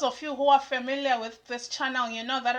those of you who are familiar with this channel, you know that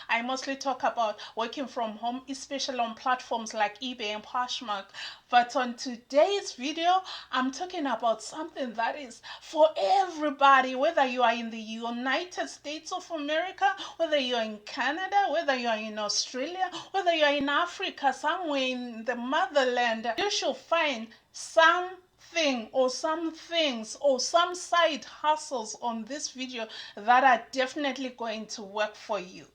I mostly talk about working from home, especially on platforms like eBay and POSHMARK. But on today's video, I'm talking about something that is for everybody, whether you are in the United States of America, whether you are in Canada, whether you are in Australia, whether you are in Africa, somewhere in the motherland. You should find something or some things or some side hustles on this video that are definitely going to work for you.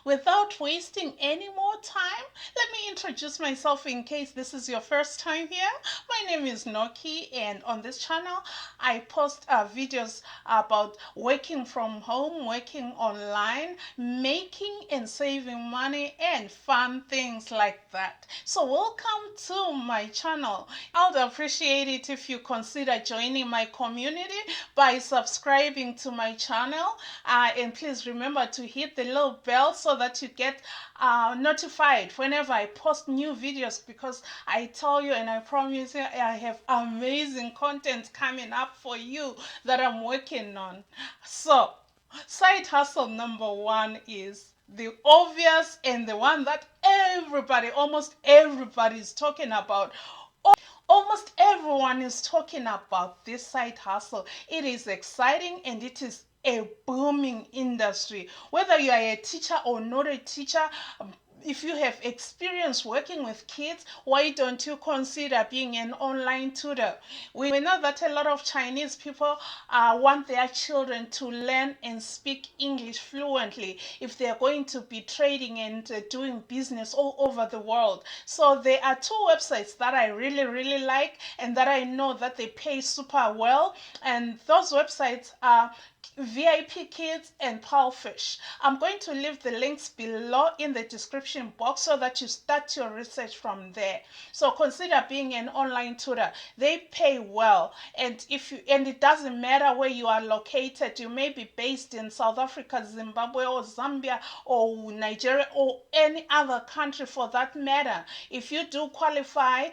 Without wasting any more time, let me introduce myself in case this is your first time here. My name is Noki, and on this channel I post videos about working from home, working online, making and saving money, and fun things like that. So welcome to my channel. I would appreciate it if you consider joining my community by subscribing to my channel, and please remember to hit the little bell so that you get notified whenever I post new videos, because I tell you and I promise you I have amazing content coming up for you that I'm working on. So side hustle number one is the obvious and the one that almost everybody is talking about. Almost everyone is talking about this side hustle. It is exciting and it is a booming industry. Whether you are a teacher or not a teacher, if you have experience working with kids, why don't you consider being an online tutor? We know that a lot of Chinese people want their children to learn and speak English fluently if they're going to be trading and doing business all over the world. So there are two websites that I really like and that I know that they pay super well, and those websites are VIP Kids and Pulfish. I'm going to leave the links below in the description box so that you start your research from there. So consider being an online tutor. They pay well, and it doesn't matter where you are located. You may be based in South Africa, Zimbabwe, or Zambia, or Nigeria, or any other country for that matter. If you do qualify,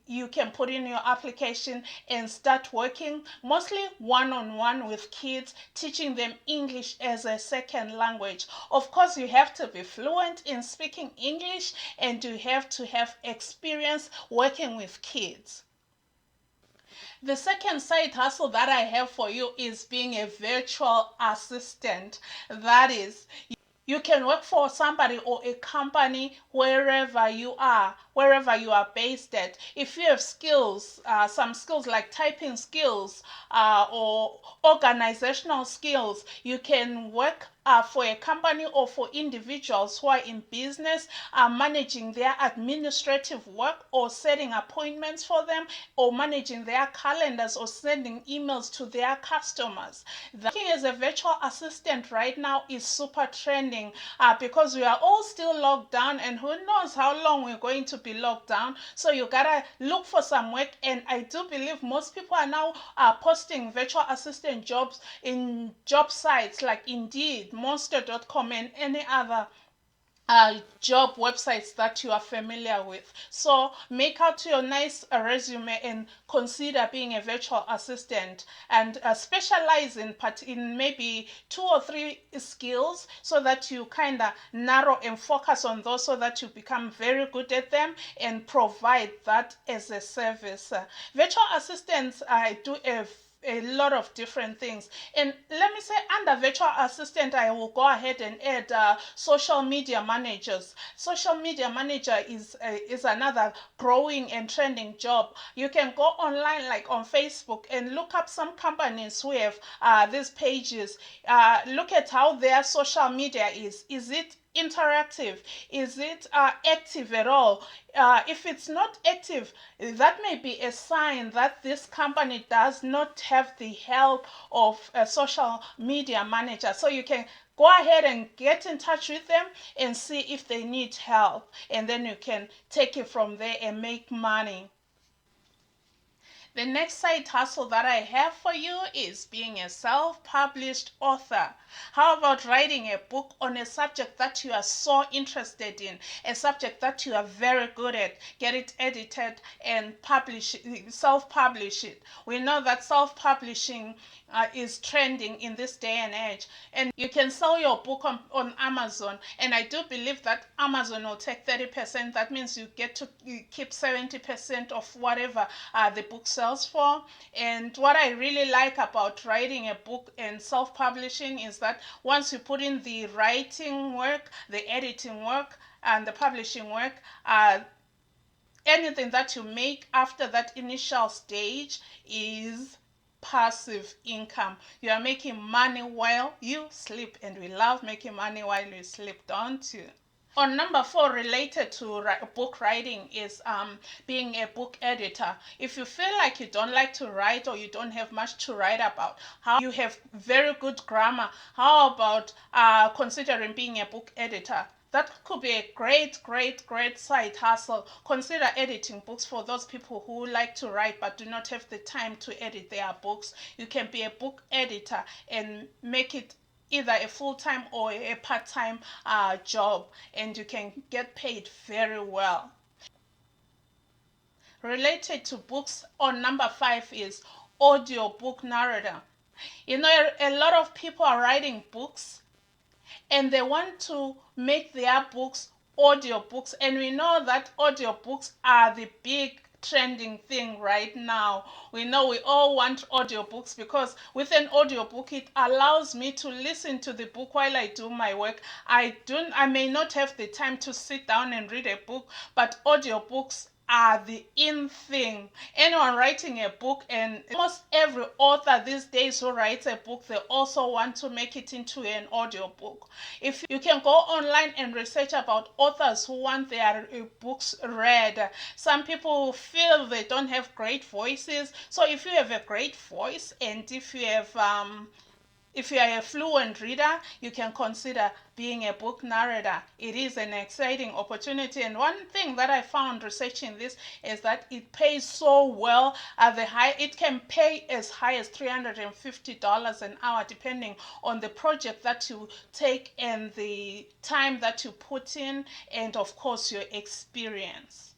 you can put in your application and start working mostly one-on-one with kids, teaching them English as a second language. Of course, you have to be fluent in speaking English and you have to have experience working with kids. The second side hustle that I have for you is being a virtual assistant. That is, you can work for somebody or a company wherever you are based at. If you have skills, some skills like typing skills or organizational skills, you can work for a company or for individuals who are in business, managing their administrative work or setting appointments for them, or managing their calendars or sending emails to their customers. Working as a virtual assistant right now is super trending because we are all still locked down, and who knows how long we're going to be locked down. So you gotta look for some work, and I do believe most people are now posting virtual assistant jobs in job sites like Indeed, Monster.com, and any other job websites that you are familiar with. So make out your nice resume and consider being a virtual assistant, and specialize in maybe 2 or 3 skills so that you kind of narrow and focus on those so that you become very good at them and provide that as a service. Virtual assistants do a lot of different things, and let me say under virtual assistant I will go ahead and add social media managers. Social media manager is another growing and trending job. You can go online like on Facebook and look up some companies who have these pages. Look at how their social media is it interactive? Is it active at all? If it's not active, that may be a sign that this company does not have the help of a social media manager. So you can go ahead and get in touch with them and see if they need help, and then you can take it from there and make money. The next side hustle that I have for you is being a self-published author. How about writing a book on a subject that you are so interested in, a subject that you are very good at, get it edited and self-publish it. We know that self-publishing is trending in this day and age, and you can sell your book on Amazon, and I do believe that Amazon will take 30%. That means you get to keep 70% of whatever the book sells for. And what I really like about writing a book and self-publishing is that once you put in the writing work, the editing work, and the publishing work, anything that you make after that initial stage is passive income. You are making money while you sleep, and we love making money while we sleep, don't you? On number 4, related to book writing, is being a book editor. If you feel like you don't like to write, or you don't have much to write about, how you have very good grammar, how about considering being a book editor? That could be a great side hustle. Consider editing books for those people who like to write but do not have the time to edit their books. You can be a book editor and make it either a full-time or a part-time job, and you can get paid very well. Related to books, on number 5 is audiobook narrator. You know, a lot of people are writing books and they want to make their books audiobooks, and we know that audiobooks are the big trending thing right now. We know we all want audiobooks, because with an audiobook it allows me to listen to the book while I do my work. I may not have the time to sit down and read a book, but audiobooks are the in thing. Anyone writing a book, and almost every author these days who writes a book, they also want to make it into an audio book. If you can go online and research about authors who want their books read. Some people feel they don't have great voices, so if you have a great voice, and if you are a fluent reader, you can consider being a book narrator. It is an exciting opportunity, and one thing that I found researching this is that it pays so well. It can pay as high as $350 an hour, depending on the project that you take and the time that you put in, and of course your experience.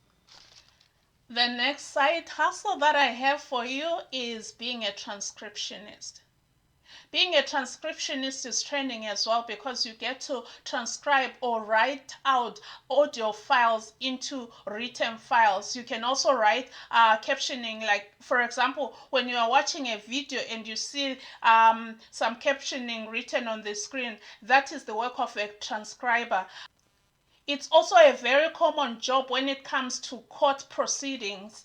The next side hustle that I have for you is being a transcriptionist. Being a transcriptionist is trending as well, because you get to transcribe or write out audio files into written files. You can also write captioning, like for example, when you are watching a video and you see some captioning written on the screen, that is the work of a transcriber. It's also a very common job when it comes to court proceedings.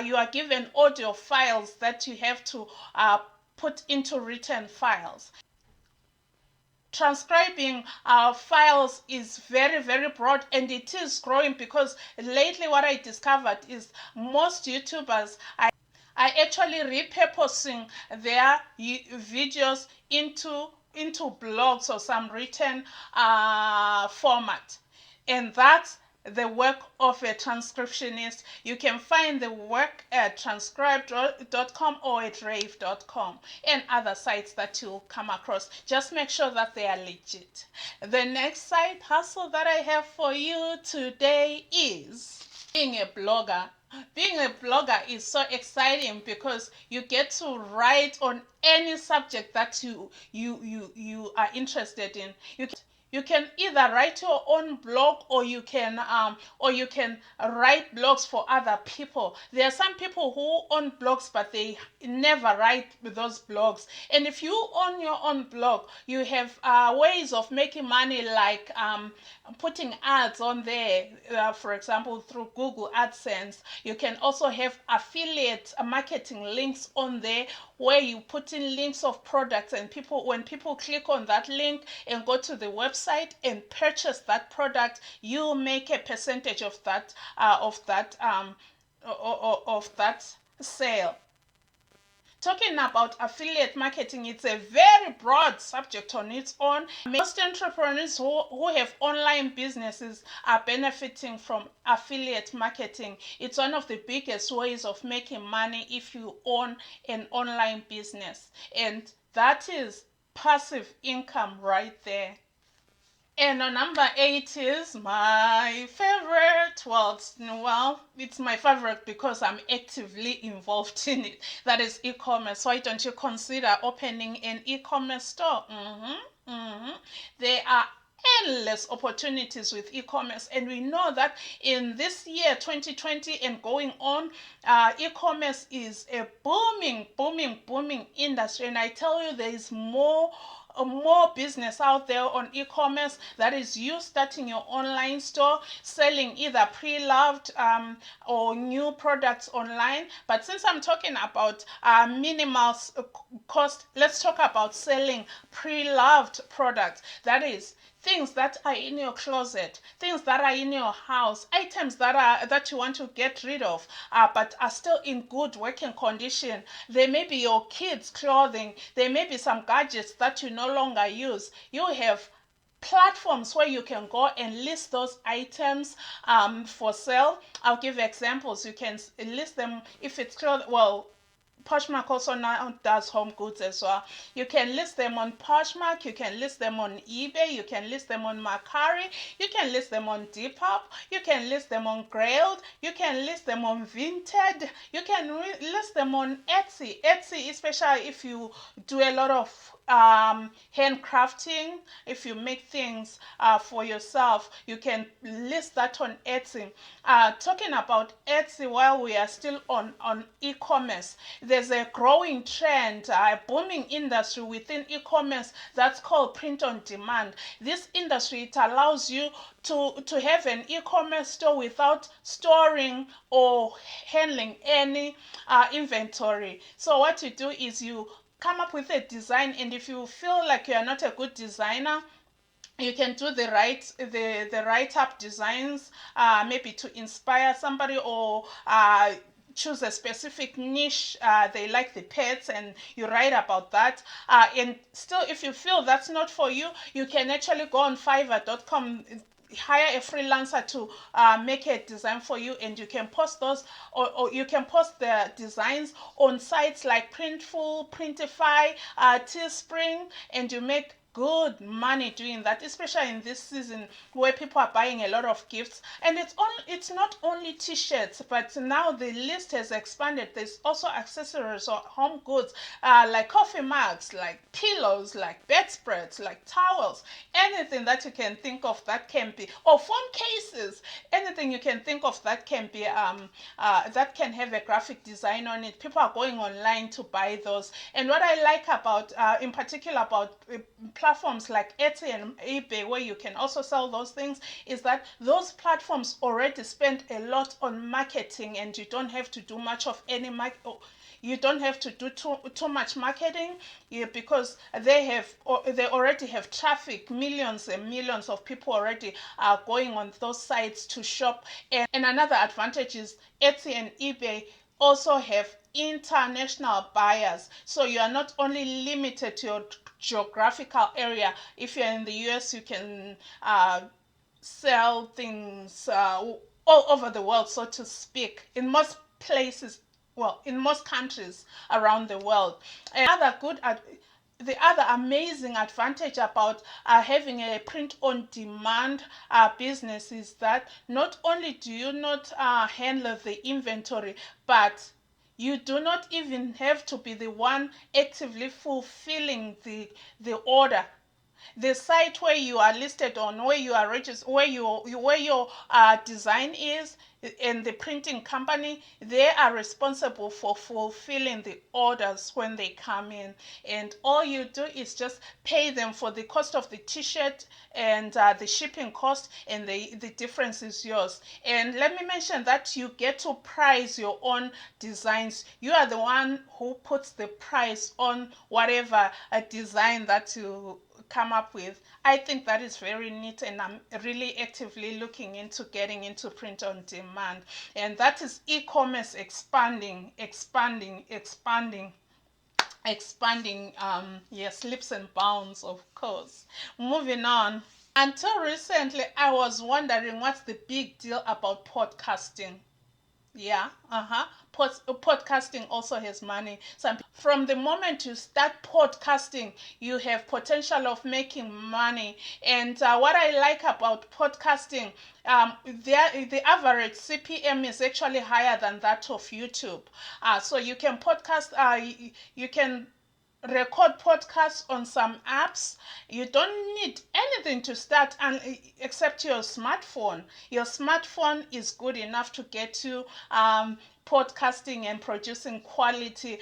You are given audio files that you have to put into written files. Transcribing files is very broad, and it is growing, because lately what I discovered is most YouTubers are actually repurposing their videos into blogs or some written format, and that's the work of a transcriptionist. You can find the work at transcribe.com or at rave.com and other sites that you'll come across. Just make sure that they are legit. The next side hustle that I have for you today is being a blogger. Being a blogger is so exciting, because you get to write on any subject that you are interested in. You can either write your own blog, or you can write blogs for other people. There are some people who own blogs but they never write those blogs. And if you own your own blog, you have ways of making money, like putting ads on there, for example through Google AdSense. You can also have affiliate marketing links on there, where you put in links of products, and when people click on that link and go to the website and purchase that product, you make a percentage of that sale. Talking about affiliate marketing, it's a very broad subject on its own. Most entrepreneurs who have online businesses are benefiting from affiliate marketing. It's one of the biggest ways of making money if you own an online business, and that is passive income right there. And on number 8 is my favorite. It's my favorite because I'm actively involved in it. That is e-commerce. Why don't you consider opening an e-commerce store? There are endless opportunities with e-commerce, and we know that in this year 2020 and going on, e-commerce is a booming industry. And I tell you, there is more business out there on e-commerce. That is you starting your online store, selling either pre-loved or new products online. But since I'm talking about minimal cost, let's talk about selling pre-loved products. That is things that are in your closet, things that are in your house, items that you want to get rid of, but are still in good working condition. There may be your kids' clothing, there may be some gadgets that you no longer use. You have platforms where you can go and list those items for sale. I'll give examples. You can list them if it's clothing. Poshmark also now does home goods as well. You can list them on Poshmark, you can list them on eBay, you can list them on Mercari, you can list them on Depop, you can list them on Grailed, you can list them on Vinted, you can list them on Etsy. Etsy, especially if you do a lot of handcrafting, if you make things for yourself, you can list that on Etsy. Talking about Etsy, while we are still on e-commerce, there's a growing trend, a booming industry within e-commerce that's called print on demand. This industry, it allows you to have an e-commerce store without storing or handling any inventory. So what you do is you come up with a design, and if you feel like you are not a good designer, you can do the write-up designs, maybe to inspire somebody, or choose a specific niche. They like the pets, and you write about that. And still, if you feel that's not for you, you can actually go on Fiverr.com, hire a freelancer to make a design for you, and you can post those, or you can post the designs on sites like Printful, Printify, Teespring, and you make good money doing that, especially in this season where people are buying a lot of gifts. And it's not only t-shirts, but now the list has expanded. There's also accessories or home goods, like coffee mugs, like pillows, like bedspreads, like towels, anything that you can think of that can be, or phone cases, anything you can think of that can be that can have a graphic design on it. People are going online to buy those. And what I like about in particular about platforms like Etsy and eBay, where you can also sell those things, is that those platforms already spend a lot on marketing, and you don't have to do much of any you don't have to do too much marketing, because they already have traffic. Millions and millions of people already are going on those sites to shop. And another advantage is Etsy and eBay also have international buyers, so you are not only limited to your geographical area. If you're in the US, you can sell things all over the world, so to speak, in most places, in most countries around the world. And the other amazing advantage about having a print on demand business is that not only do you not handle the inventory, but you do not even have to be the one actively fulfilling the order. The site where you are listed on, where you are registered, where your design is, and the printing company, they are responsible for fulfilling the orders when they come in. And all you do is just pay them for the cost of the t-shirt and the shipping cost, and the difference is yours. And let me mention that you get to price your own designs. You are the one who puts the price on whatever design that you come up with. I think that is very neat, and I'm really actively looking into getting into print on demand. And that is e-commerce expanding, yes, leaps and bounds, of course. Moving on. Until recently, I was wondering what's the big deal about podcasting. Yeah, podcasting also has money. From the moment you start podcasting, you have potential of making money. And what I like about podcasting, the average CPM is actually higher than that of YouTube. So you can podcast, you can record podcasts on some apps. You don't need anything to start except your smartphone. Your smartphone is good enough to get you podcasting and producing quality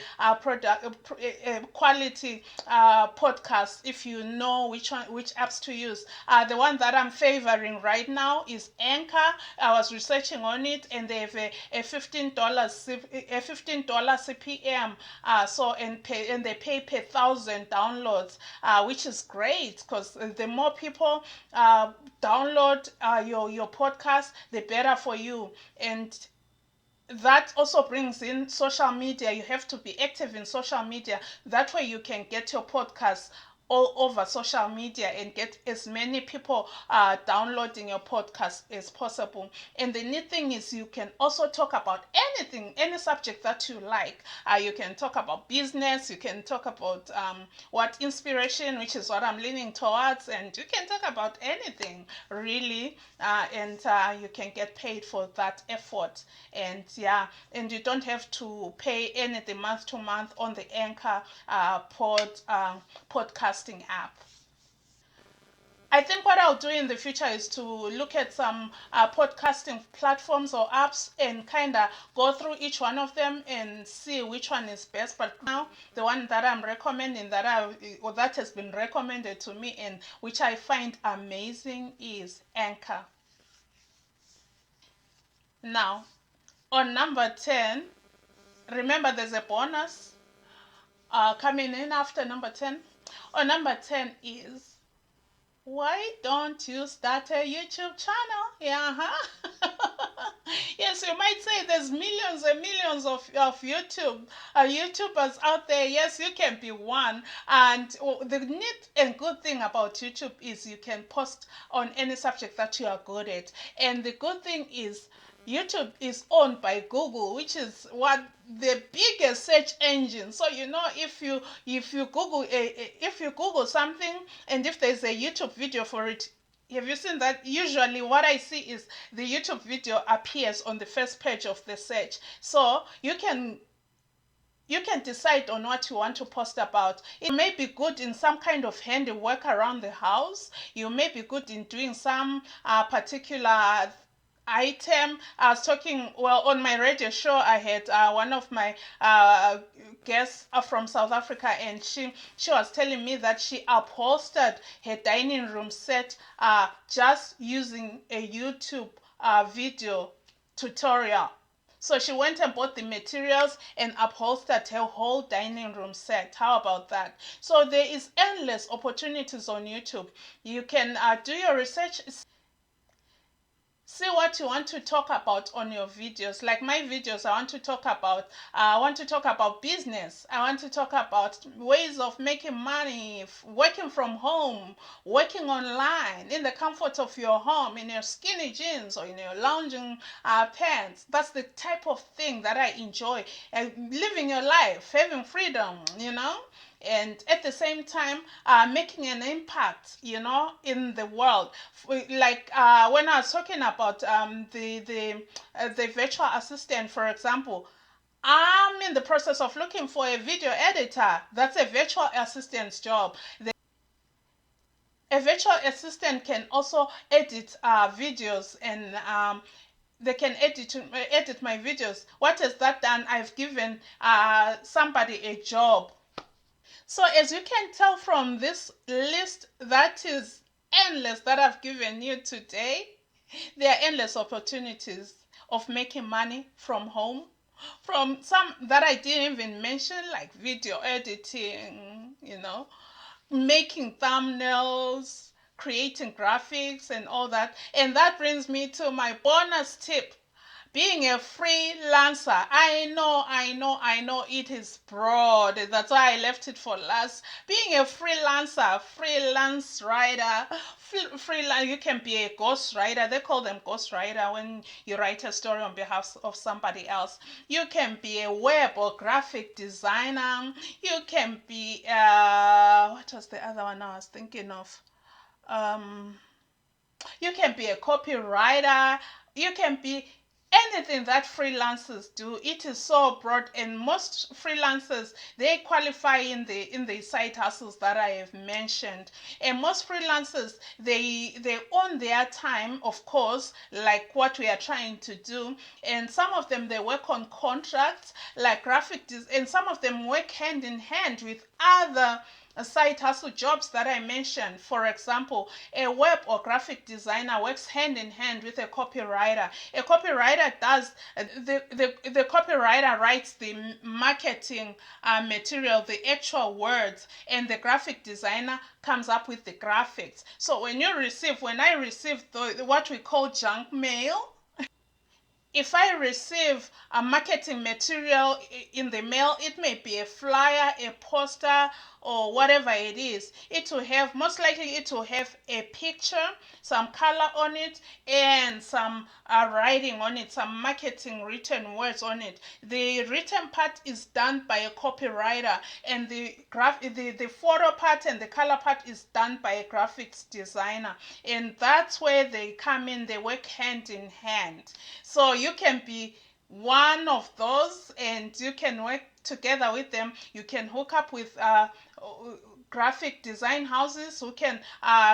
quality podcasts, if you know which apps to use. The one that I'm favoring right now is Anchor. I was researching on it, and they have a $15 CPM. And they pay per thousand downloads, which is great, because the more people download your podcast, the better for you. And that also brings in social media. You have to be active in social media. That way you can get your podcast all over social media and get as many people downloading your podcast as possible. And the neat thing is, you can also talk about anything, any subject that you like. You can talk about business, you can talk about what inspiration, which is what I'm leaning towards, and you can talk about anything really, and you can get paid for that effort. And yeah, and you don't have to pay anything month to month on the Anchor podcasting app. I think what I'll do in the future is to look at some podcasting platforms or apps and kind of go through each one of them and see which one is best. But now, the one that I'm recommending, or that has been recommended to me and which I find amazing, is Anchor. Now, on number 10, remember there's a bonus coming in after number 10. On number 10 is, why don't you start a YouTube channel? Yeah, huh? Yes, you might say there's millions and millions of YouTubers out there. Yes, you can be one. And the neat and good thing about YouTube is you can post on any subject that you are good at. And the good thing is, YouTube is owned by Google, which is what the biggest search engine. So if you Google something, and if there's a YouTube video for it, have you seen that? Usually what I see is the YouTube video appears on the first page of the search. So you can decide on what you want to post about. It may be good in some kind of handiwork around the house. You may be good in doing some particular item. I was talking, well, on my radio show, I had one of my guests from South Africa, and she was telling me that she upholstered her dining room set just using a YouTube video tutorial. So she went and bought the materials and upholstered her whole dining room set. How about that? So there is endless opportunities on YouTube. You can do your research, see what you want to talk about on your videos. Like my videos, I want to talk about business. I want to talk about ways of making money, working from home, working online, in the comfort of your home, in your skinny jeans or in your lounging pants. That's the type of thing that I enjoy. Living your life, having freedom. And at the same time making an impact in the world. Like when I was talking about the virtual assistant, for example, I'm in the process of looking for a video editor. That's a virtual assistant's job. A virtual assistant can also edit videos, and they can edit my videos. What has that done? I've given somebody a job. So as you can tell from this list that is endless that I've given you today, there are endless opportunities of making money from home. From some that I didn't even mention, like video editing, making thumbnails, creating graphics and all that. And that brings me to my bonus tip. being a freelancer. I know it is broad. That's why I left it for last. Being a freelancer, freelance writer, freelance, you can be a ghost writer. They call them ghost writer when you write a story on behalf of somebody else. You can be a web or graphic designer. You can be, what was the other one I was thinking of? Um, you can be a copywriter. You can be anything that freelancers do. It is so broad, and most freelancers, they qualify in the side hustles that I have mentioned. And most freelancers, they own their time, of course, like what we are trying to do. And some of them, they work on contracts like and some of them work hand in hand with other side hustle jobs that I mentioned. For example, a web or graphic designer works hand in hand with a copywriter. A copywriter does the copywriter writes the marketing material, the actual words, and the graphic designer comes up with the graphics. So when I receive what we call junk mail, if I receive a marketing material in the mail, it may be a flyer, a poster, or whatever it is. Most likely it will have a picture, some color on it, and some writing on it, some marketing written words on it. The written part is done by a copywriter, and the photo part and the color part is done by a graphics designer. And that's where they come in, they work hand in hand. So you can be one of those, and you can work together with them. You can hook up with graphic design houses who can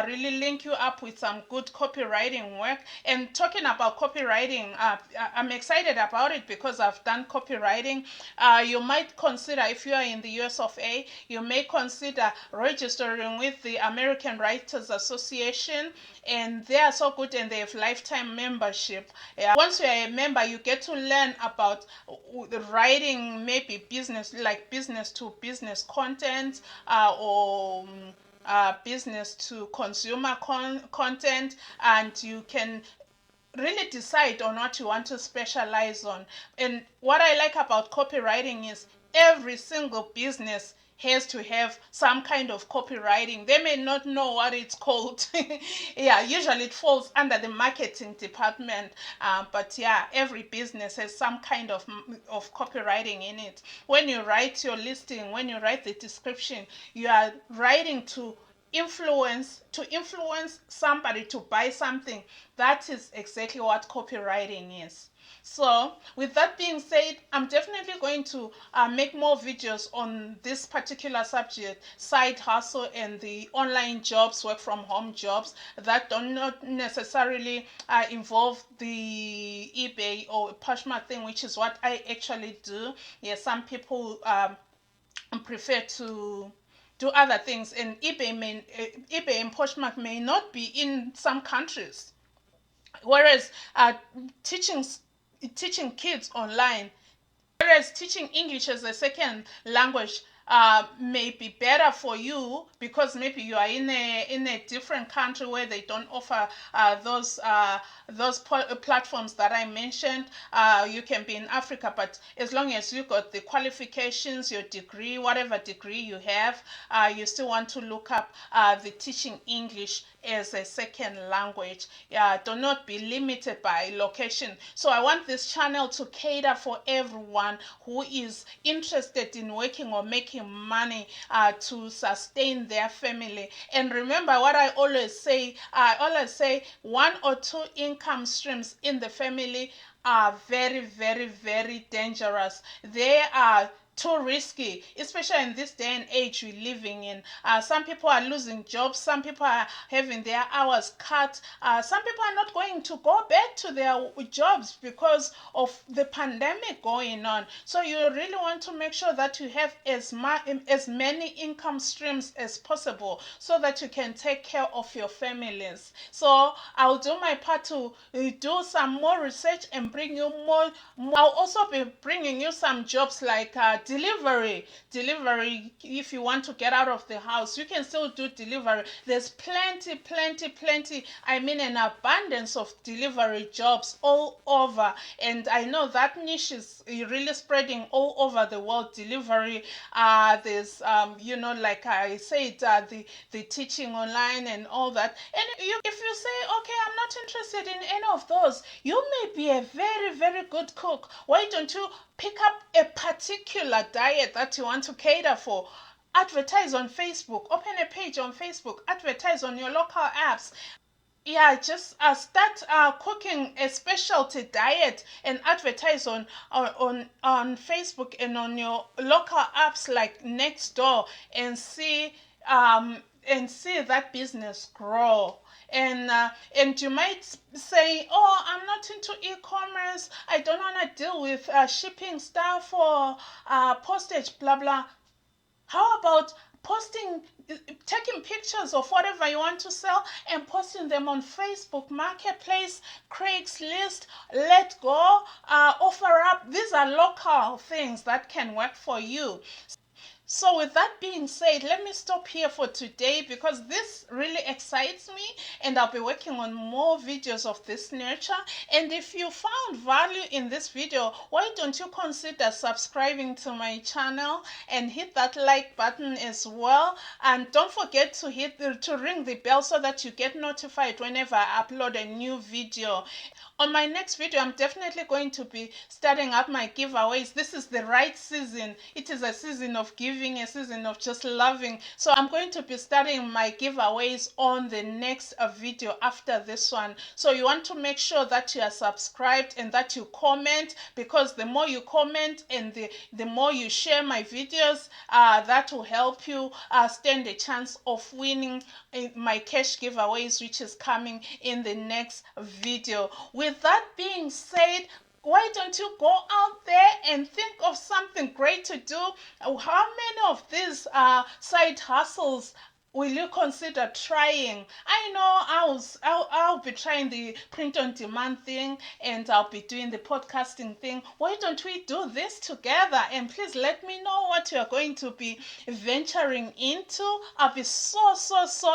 really link you up with some good copywriting work. And talking about copywriting, I'm excited about it because I've done copywriting. You might consider, if you are in the US of A, you may consider registering with the American Writers Association, and they are so good, and they have lifetime membership. Once you are a member, you get to learn about the writing, maybe business to business content, or business to consumer content, and you can really decide on what you want to specialize on. And what I like about copywriting is every single business has to have some kind of copywriting. They may not know what it's called. Yeah, usually it falls under the marketing department. But yeah, every business has some kind of copywriting in it. When you write your listing, when you write the description, you are writing to influence somebody to buy something. That is exactly what copywriting is. So with that being said, I'm definitely going to make more videos on this particular subject, side hustle and the online jobs, work from home jobs that do not necessarily involve the eBay or POSHMARK thing, which is what I actually do. Yeah, some people prefer to do other things, and eBay and POSHMARK may not be in some countries. Whereas teaching kids online, whereas teaching English as a second language may be better for you because maybe you are in a different country where they don't offer those platforms that I mentioned. You can be in Africa, but as long as you got the qualifications, your degree, whatever degree you have, you still want to look up the teaching English as a second language. Do not be limited by location. So I want this channel to cater for everyone who is interested in working or making money to sustain their family. And remember what I always say, one or two income streams in the family are very, very, very dangerous. They are too risky, especially in this day and age we're living in. Some people are losing jobs, some people are having their hours cut, some people are not going to go back to their jobs because of the pandemic going on. So you really want to make sure that you have as many income streams as possible so that you can take care of your families. So I'll do my part to do some more research and bring you more. I'll also be bringing you some jobs like delivery. If you want to get out of the house, you can still do delivery. There's plenty, I mean an abundance of delivery jobs all over, and I know that niche is really spreading all over the world. Delivery, there's like I said, the teaching online and all that. And if you say, okay, I'm not interested in any of those, you may be a very good cook. Why don't you pick up a particular diet that you want to cater for? Advertise on Facebook, open a page on Facebook, advertise on your local apps. Yeah, just start cooking a specialty diet and advertise on Facebook and on your local apps like Nextdoor, and see that business grow. And you might say, oh, I'm not into e-commerce, I don't want to deal with shipping stuff or postage, blah blah. How about posting, taking pictures of whatever you want to sell and posting them on Facebook Marketplace, Craigslist, Let Go, OfferUp? These are local things that can work for you. So with that being said, let me stop here for today, because this really excites me, and I'll be working on more videos of this nature. And if you found value in this video, why don't you consider subscribing to my channel and hit that like button as well. And don't forget to ring the bell so that you get notified whenever I upload a new video. On my next video, I'm definitely going to be starting up my giveaways. This is the right season. It is a season of giving, a season of just loving. So I'm going to be starting my giveaways on the next video after this one. So you want to make sure that you are subscribed and that you comment, because the more you comment and the more you share my videos, that will help you stand a chance of winning my cash giveaways, which is coming in the next video. With that being said, why don't you go out there and think of something great to do? How many of these side hustles will you consider trying? I know I'll be trying the print on demand thing, and I'll be doing the podcasting thing. Why don't we do this together? And please let me know what you're going to be venturing into. I'll be so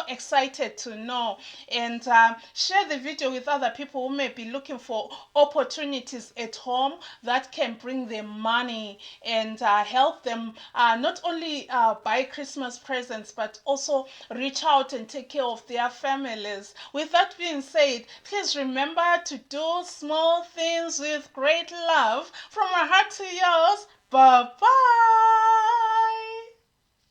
excited to know. And share the video with other people who may be looking for opportunities at home that can bring them money and help them not only buy Christmas presents, but also reach out and take care of their families. With that being said, please remember to do small things with great love. From my heart to yours, bye bye.